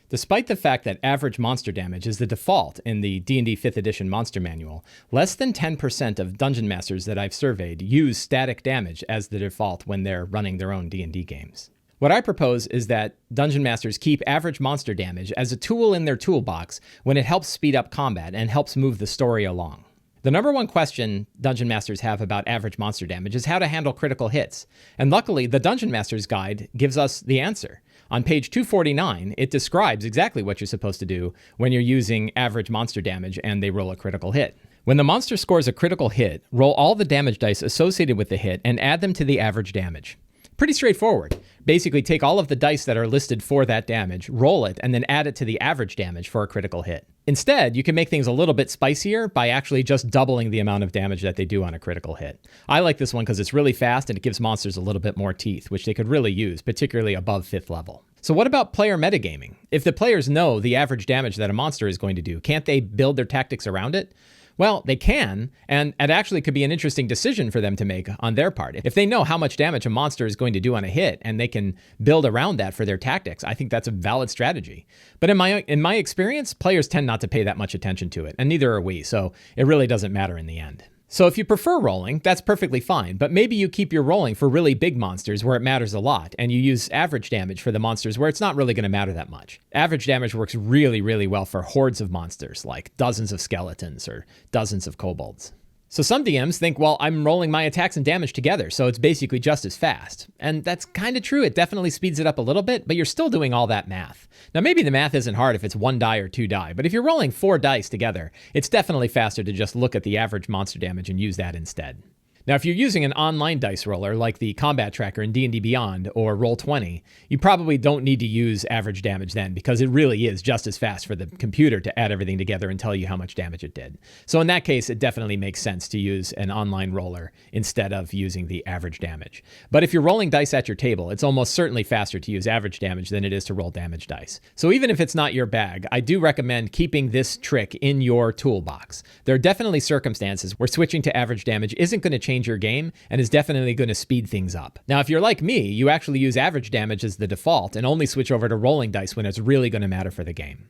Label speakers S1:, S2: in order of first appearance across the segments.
S1: Despite the fact that average monster damage is the default in the D&D 5th edition monster manual, less than 10% of dungeon masters that I've surveyed use static damage as the default when they're running their own D&D games. What I propose is that dungeon masters keep average monster damage as a tool in their toolbox when it helps speed up combat and helps move the story along. The number one question dungeon masters have about average monster damage is how to handle critical hits. And luckily, the Dungeon Master's Guide gives us the answer. On page 249, it describes exactly what you're supposed to do when you're using average monster damage and they roll a critical hit. When the monster scores a critical hit, roll all the damage dice associated with the hit and add them to the average damage. Pretty straightforward. Basically, take all of the dice that are listed for that damage, roll it, and then add it to the average damage for a critical hit. Instead, you can make things a little bit spicier by actually just doubling the amount of damage that they do on a critical hit. I like this one because it's really fast and it gives monsters a little bit more teeth, which they could really use, particularly above 5th level. So what about player metagaming? If the players know the average damage that a monster is going to do, can't they build their tactics around it? Well, they can, and it actually could be an interesting decision for them to make on their part. If they know how much damage a monster is going to do on a hit, and they can build around that for their tactics, I think that's a valid strategy. But in my experience, players tend not to pay that much attention to it, and neither are we, so it really doesn't matter in the end. So if you prefer rolling, that's perfectly fine, but maybe you keep your rolling for really big monsters where it matters a lot, and you use average damage for the monsters where it's not really going to matter that much. Average damage works really, really well for hordes of monsters, like dozens of skeletons or dozens of kobolds. So some DMs think, well, I'm rolling my attacks and damage together, so it's basically just as fast. And that's kind of true. It definitely speeds it up a little bit, but you're still doing all that math. Now, maybe the math isn't hard if it's 1 die or 2 die, but if you're rolling 4 dice together, it's definitely faster to just look at the average monster damage and use that instead. Now, if you're using an online dice roller like the Combat Tracker in D&D Beyond or Roll20, you probably don't need to use average damage then because it really is just as fast for the computer to add everything together and tell you how much damage it did. So in that case, it definitely makes sense to use an online roller instead of using the average damage. But if you're rolling dice at your table, it's almost certainly faster to use average damage than it is to roll damage dice. So even if it's not your bag, I do recommend keeping this trick in your toolbox. There are definitely circumstances where switching to average damage isn't going to change your game and is definitely going to speed things up. Now, if you're like me, you actually use average damage as the default and only switch over to rolling dice when it's really going to matter for the game.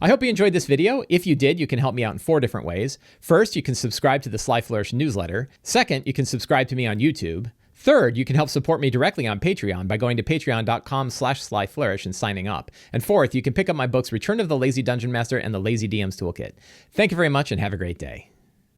S1: I hope you enjoyed this video. If you did, you can help me out in 4 different ways. First, you can subscribe to the Sly Flourish newsletter. Second, you can subscribe to me on YouTube. Third, you can help support me directly on Patreon by going to patreon.com/slyflourish and signing up. And fourth, you can pick up my books Return of the Lazy Dungeon Master and the Lazy DM's Toolkit. Thank you very much and have a great day.